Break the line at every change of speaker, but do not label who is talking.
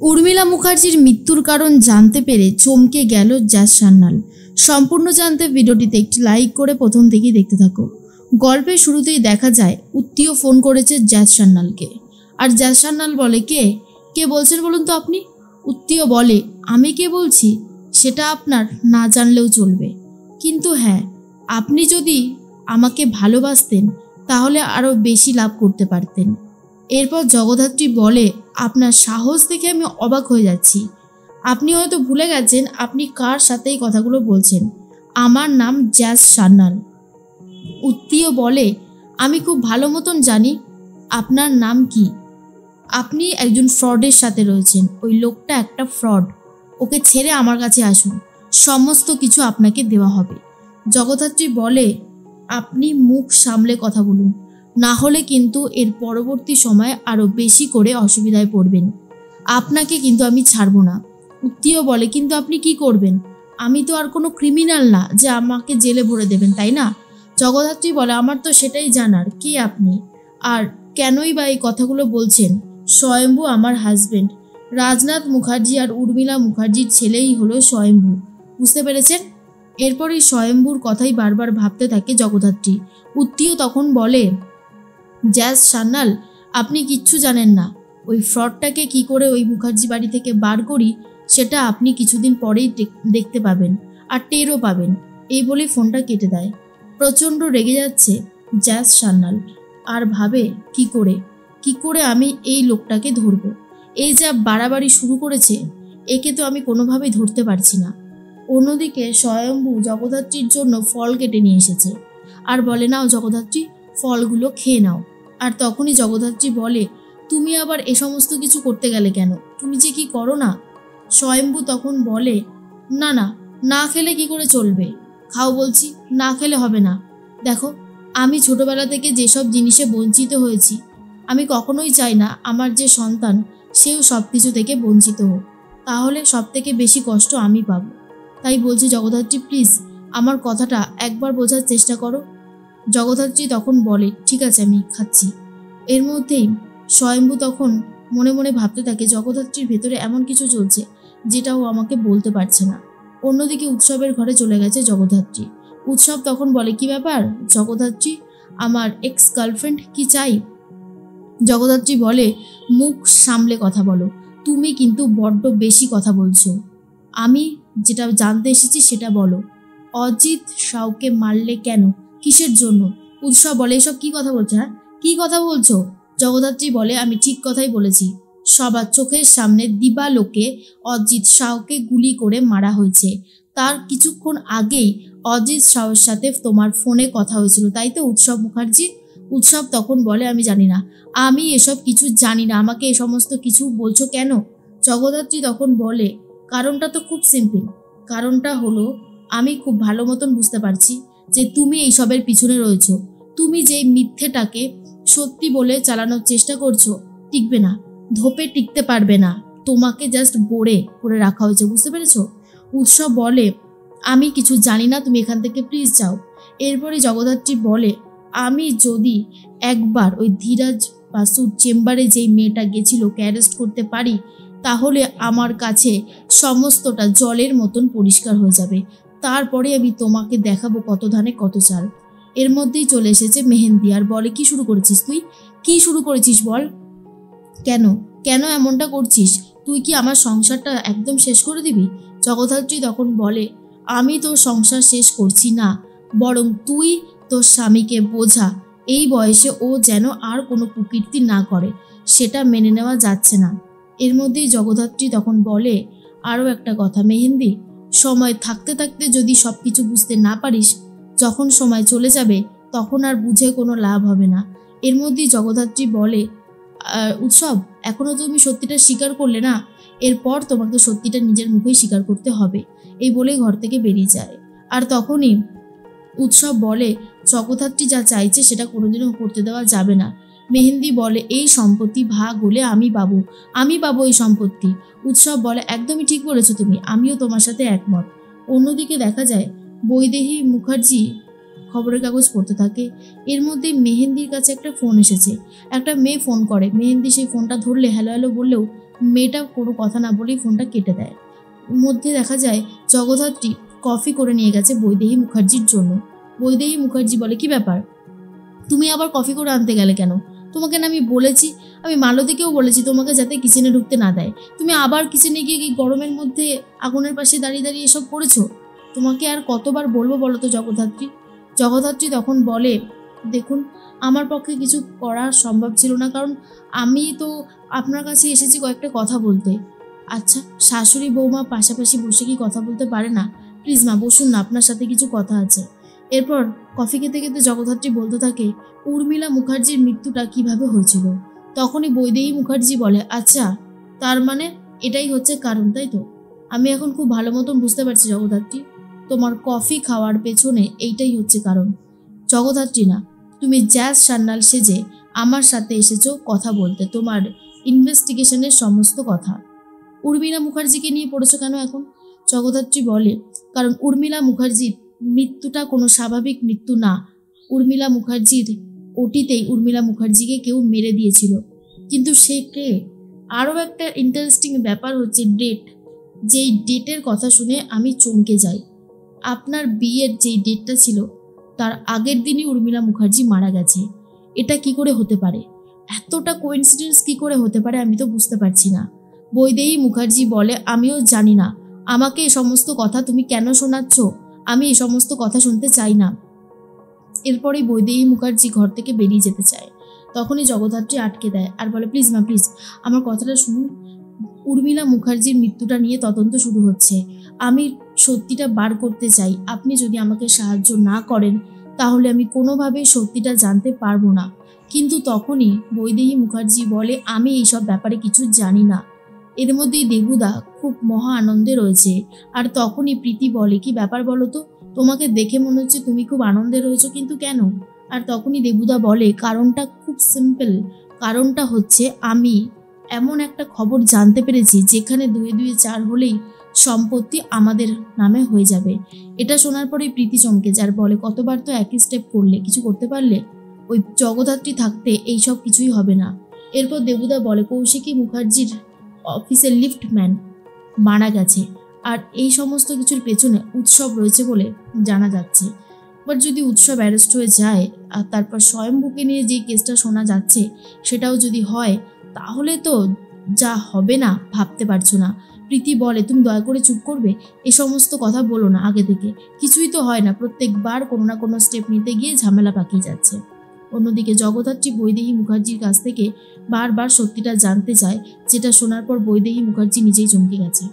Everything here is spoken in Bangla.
উর্মিলা মুখার্জির মৃত্যুর কারণ জানতে পেরে চমকে গেল জ্যাজ সান্যাল। সম্পূর্ণ জানতে ভিডিওটিতে একটি লাইক করে প্রথম থেকেই দেখতে থাকো। গল্পের শুরুতেই দেখা যায় উত্তীয় ফোন করেছে জ্যাজ সান্যালকে। আর জ্যাজ সান্যাল বলে, কে কে বলছেন বলুন তো আপনি? উত্তীয় বলে, আমি কে বলছি সেটা আপনার না জানলেও চলবে, কিন্তু হ্যাঁ, আপনি যদি আমাকে ভালোবাসতেন তাহলে আরও বেশি লাভ করতে পারতেন। এরপর জগদ্ধাত্রী বলে, আপনার সাহস দেখে আমি অবাক হয়ে যাচ্ছি। আপনি হয়তো ভুলে গেছেন আপনি কার সাথে এই কথাগুলো বলছেন। আমার নাম জ্যাজ সান্যাল। উত্তীয় বলে, আমি খুব ভালো মতন জানি আপনার নাম কি। আপনি একজন ফ্রডের সাথে রয়েছেন। ওই লোকটা একটা ফ্রড। ওকে ছেড়ে আমার কাছে আসুন, সমস্ত কিছু আপনাকে দেওয়া হবে। জগদ্ধাত্রী বলে, আপনি মুখ সামলে কথা বলুন, না হলে কিন্তু এর পরবর্তী সময় আরও বেশি করে অসুবিধায় পড়বেন। আপনাকে কিন্তু আমি ছাড়ব না। উত্তীয় বলে, কিন্তু আপনি কি করবেন? আমি তো আর কোনো ক্রিমিনাল না যে আমাকে জেলে ভরে দেবেন, তাই না? জগদ্ধাত্রী বলে, আমার তো সেটাই জানার, কে আপনি আর কেনই বা এই কথাগুলো বলছেন। স্বয়ম্ভু আমার হাজবেন্ড। রাজনাথ মুখার্জি আর উর্মিলা মুখার্জির ছেলেই হলো স্বয়ম্ভু। বুঝতে পেরেছেন? এরপর এই স্বয়ম্ভুর কথাই বারবার ভাবতে থাকে জগদ্ধাত্রী। উত্তীয় তখন বলে, জ্যাজ সান্যাল, আপনি কিচ্ছু জানেন না। ওই ফ্রডটাকে কি করে ওই মুখার্জি বাড়ি থেকে বার করি সেটা আপনি কিছুদিন পরেই দেখতে পাবেন আর টেরও পাবেন। এই বলে ফোনটা কেটে দেয়। প্রচণ্ড রেগে যাচ্ছে জ্যাজ সান্যাল আর ভাবে, কি করে আমি এই লোকটাকে ধরব। এই যা বাড়াবাড়ি শুরু করেছে, একে তো আমি কোনোভাবেই ধরতে পারছি না। অন্যদিকে স্বয়ম্ভু জগদ্ধাত্রীর জন্য ফল কেটে নিয়ে এসেছে আর বলে, নাও জগদ্ধাত্রী, ফলগুলো খেয়ে নাও। আর তখনই জগদ্ধাত্রী বলে, তুমি আবার এ সমস্ত কিছু করতে গেলে কেন? তুমি যে কি করো না। স্বয়ম্ভু তখন বলে, না না, না খেলে কি করে চলবে? খাও বলছি, না খেলে হবে না। দেখো, আমি ছোটবেলা থেকে যেসব জিনিসে বঞ্চিত হয়েছি, আমি কখনোই চাই না আমার যে সন্তান সেও সব কিছু থেকে বঞ্চিত হোক। তাহলে সব থেকে বেশি কষ্ট আমি পাবো। তাই বলছি জগদ্ধাত্রী, প্লিজ আমার কথাটা একবার বোঝার চেষ্টা করো। জগদ্ধাত্রী তখন বলে, ঠিক আছে, আমি খাচ্ছি। এর মধ্যেই স্বয়ম্ভু তখন মনে মনে ভাবতে থাকে জগদ্ধাত্রীর ভেতরে এমন কিছু চলছে যেটা ও আমাকে বলতে পারছে না। অন্যদিকে উৎসবের ঘরে চলে গেছে জগদ্ধাত্রী। উৎসব তখন বলে, কি ব্যাপার জগদ্ধাত্রী, আমার এক্স গার্লফ্রেন্ড কি চাই? জগদ্ধাত্রী বলে, মুখ সামলে কথা বলো, তুমি কিন্তু বড্ড বেশি কথা বলছো। আমি যেটা জানতে এসেছি সেটা বলো। অজিত সাউকে মারলে কেন, কিসের জন্য? উৎসব বলে, এসব কি কথা বলছো? হ্যাঁ, কি কথা বলছো? জগদ্ধাত্রী বলে, আমি ঠিক কথাই বলেছি। সবার চোখের সামনে দিবালোকে অজিত সাউকে গুলি করে মারা হয়েছে। তার কিছুক্ষণ আগেই অজিত সাউর সাথে তোমার ফোনে কথা হয়েছিল, তাই তো উৎসব মুখার্জি? উৎসব তখন বলে, আমি জানি না, আমি এসব কিছু জানি না, আমাকে এ সমস্ত কিছু বলছো কেন? জগদ্ধাত্রী তখন বলে, কারণটা তো খুব সিম্পল। কারণটা হলো, আমি খুব ভালো মতন বুঝতে পারছি যে তুমি এইসবের পিছনে রয়েছো। তুমি যে মিথ্যেটাকে সত্যি বলে চালানোর চেষ্টা করছো, টিকবে না, ধোপে টিকতে পারবে না। তোমাকে জাস্ট বোরে করে রাখা হয়েছে, বুঝতে পেরেছো? উৎসব বলে, আমি কিছু জানি না, তুমি এখান থেকে প্লিজ যাও। এরপরে জগদ্ধাত্রী বলে, আমি যদি একবার ওই ধীরাজ বাসুর চেম্বারে যেই মেয়েটা গেছিল ওকে অ্যারেস্ট করতে পারি, তাহলে আমার কাছে সমস্তটা জলের মতন পরিষ্কার হয়ে যাবে। তারপরে আমি তোমাকে দেখাবো কত ধানে কত চাল। এর মধ্যেই চলে এসেছে মেহেন্দি আর বলে, কি শুরু করেছিস তুই? কি শুরু করেছিস বল? কেন কেন এমনটা করছিস? তুই কি আমার সংসারটা একদম শেষ করে দিবি? জগদ্ধাত্রী তখন বলে, আমি তোর সংসার শেষ করছি না, বরং তুই তোর স্বামীকে বোঝা এই বয়সে ও যেন আর কোনো কুকীর্তি না করে, সেটা মেনে নেওয়া যাচ্ছে না। এর মধ্যেই জগদ্ধাত্রী তখন বলে, আরও একটা কথা মেহেন্দি, সময় থাকতে থাকতে যদি সব কিছু বুঝতে না পারিস, যখন সময় চলে যাবে তখন আর বুঝে কোনো লাভ হবে না। এর মধ্যেই জগদ্ধাত্রী বলে, উৎসব, এখনও তুমি সত্যিটা স্বীকার করলে না, এরপর তোমাকে সত্যিটা নিজের মুখেই স্বীকার করতে হবে। এই বলে ঘর থেকে বেরিয়ে যায়। আর তখনই উৎসব বলে, জগদ্ধাত্রী যা চাইছে সেটা কোনোদিনও করতে দেওয়া যাবে না। মেহেন্দি বলে, এই সম্পত্তি ভাগ হলে আমি পাবো এই সম্পত্তি। উৎসব বলে, একদমই ঠিক বলেছো তুমি, আমিও তোমার সাথে একমত। অন্যদিকে দেখা যায় বৈদেহী মুখার্জি খবরের কাগজ পড়তে থাকে। এর মধ্যে মেহেন্দির কাছে একটা ফোন এসেছে। একটা মেয়ে ফোন করে। মেহেন্দি সেই ফোনটা ধরলে হ্যালো হ্যালো বললেও মেয়েটা কোনো কথা না বলেই ফোনটা কেটে দেয়। মধ্যে দেখা যায় জগদ্ধাত্রী কফি করে নিয়ে গেছে বৈদেহী মুখার্জির জন্য। বৈদেহী মুখার্জি বলে, কি ব্যাপার, তুমি আবার কফি করে আনতে গেলে কেন? তোমাকে না আমি বলেছি, আমি মালতীকেও বলেছি তোমাকে যাতে কিচেনে ঢুকতে না দেয়, তুমি আবার কিচেনে গিয়ে এই গরমের মধ্যে আগুনের পাশে দাঁড়িয়ে দাঁড়িয়ে এসব করেছো। তোমাকে আর কতবার বলবো বলো তো জগদ্ধাত্রী? জগদ্ধাত্রী তখন বলে, দেখুন আমার পক্ষে কিছু করা সম্ভব ছিল না, কারণ আমি তো আপনার কাছে এসেছি কয়েকটা কথা বলতে। আচ্ছা, শাশুড়ি বৌমা পাশাপাশি বসে কি কথা বলতে পারে না? প্লিজ মা বসুন না, আপনার সাথে কিছু কথা আছে। এরপর কফি খেতে খেতে জগদ্ধাত্রী বলতে থাকে, উর্মিলা মুখার্জির মৃত্যুটা কিভাবে হয়েছিল। তখনই বৈদেহী মুখার্জি বলে, আচ্ছা তার মানে এটাই হচ্ছে কারণ, তাই তো? আমি এখন খুব ভালো মতন বুঝতে পারছি জগদ্ধাত্রী, তোমার কফি খাওয়ার পেছনে এইটাই হচ্ছে কারণ। জগদ্ধাত্রী না, তুমি জ্যাজ সান্যাল সেজে আমার সাথে এসেছো কথা বলতে, তোমার ইনভেস্টিগেশনের সমস্ত কথা। উর্মিলা মুখার্জিকে নিয়ে পড়েছো কেন এখন? জগদ্ধাত্রী বলে, কারণ উর্মিলা মুখার্জির মৃত্যুটা কোনো স্বাভাবিক মৃত্যু না। উর্মিলা মুখার্জির ওটিতেই উর্মিলা মুখার্জিকে কেউ মেরে দিয়েছিল। কিন্তু সে কে? আরও একটা ইন্টারেস্টিং ব্যাপার হচ্ছে ডেট। যেই ডেটের কথা শুনে আমি চমকে যাই। আপনার বিয়ের যেই ডেটটা ছিল তার আগের দিনই উর্মিলা মুখার্জি মারা গেছে। এটা কি করে হতে পারে? এতটা কোইন্সিডেন্স কি করে হতে পারে আমি তো বুঝতে পারছি না। বৈদেহী মুখার্জি বলে, আমিও জানি না, আমাকে এই সমস্ত কথা তুমি কেন শোনাচ্ছ, আমি এই সমস্ত কথা শুনতে চাই না। এরপরেই বৈদেহী মুখার্জি ঘর থেকে বেরিয়ে যেতে চায়। তখনই জগদ্ধাত্রী আটকে দেয় আর বলে, প্লিজ মা প্লিজ আমার কথাটা শুনুন। উর্মিলা মুখার্জির মৃত্যুটা নিয়ে তদন্ত শুরু হচ্ছে, আমি সত্যিটা বার করতে চাই। আপনি যদি আমাকে সাহায্য না করেন তাহলে আমি কোনোভাবেই সত্যিটা জানতে পারবো না। কিন্তু তখনই বৈদেহী মুখার্জি বলে, আমি এইসব ব্যাপারে কিছু জানি না। এর মধ্যেই দেবুদা খুব মহা আনন্দে রয়েছে। আর তখনই প্রীতি বলে, কি ব্যাপার বলো তো, তোমাকে দেখে মনে হচ্ছে তুমি খুব আনন্দে রয়েছো, কিন্তু কেন? আর তখনই দেবুদা বলে, কারণটা খুব সিম্পল। কারণটা হচ্ছে আমি এমন একটা খবর জানতে পেরেছি যেখানে 2 2 4 হলেই সম্পত্তি আমাদের নামে হয়ে যাবে। এটা শোনার পরেই প্রীতি চমকে যায়, বলে, কতবার তো একই স্টেপ করলে, কিছু করতে পারলে? ওই জগদ্ধাত্রী থাকতে এইসব কিছুই হবে না। এরপর দেবুদা বলে, কৌশিকী মুখার্জির অফিসের লিফটম্যান মারা গেছে আর এই সমস্ত কিছুর পেছনে উৎসব রয়েছে বলে জানা যাচ্ছে। বাট যদি উৎসব অ্যারেস্ট হয়ে যায় আর তারপর স্বয়ম্ভূকে নিয়ে যে কেসটা শোনা যাচ্ছে সেটাও যদি হয়, তাহলে তো যা হবে না ভাবতে পারছো না। প্রীতি বলে, তুমি দয়া করে চুপ করবে, এ সমস্ত কথা বলো না আগে থেকে। কিছুই তো হয় না, প্রত্যেকবার কোনো না কোনো স্টেপ নিতে গিয়ে ঝামেলা পাকিয়ে যাচ্ছে। অন্যদিকে জগদ্ধাত্রী বৈদেহী মুখার্জির কাছ থেকে বারবার সত্যিটা জানতে চায়, যেটা শোনার পর বৈদেহী মুখার্জি নিজেই চমকে গেছে।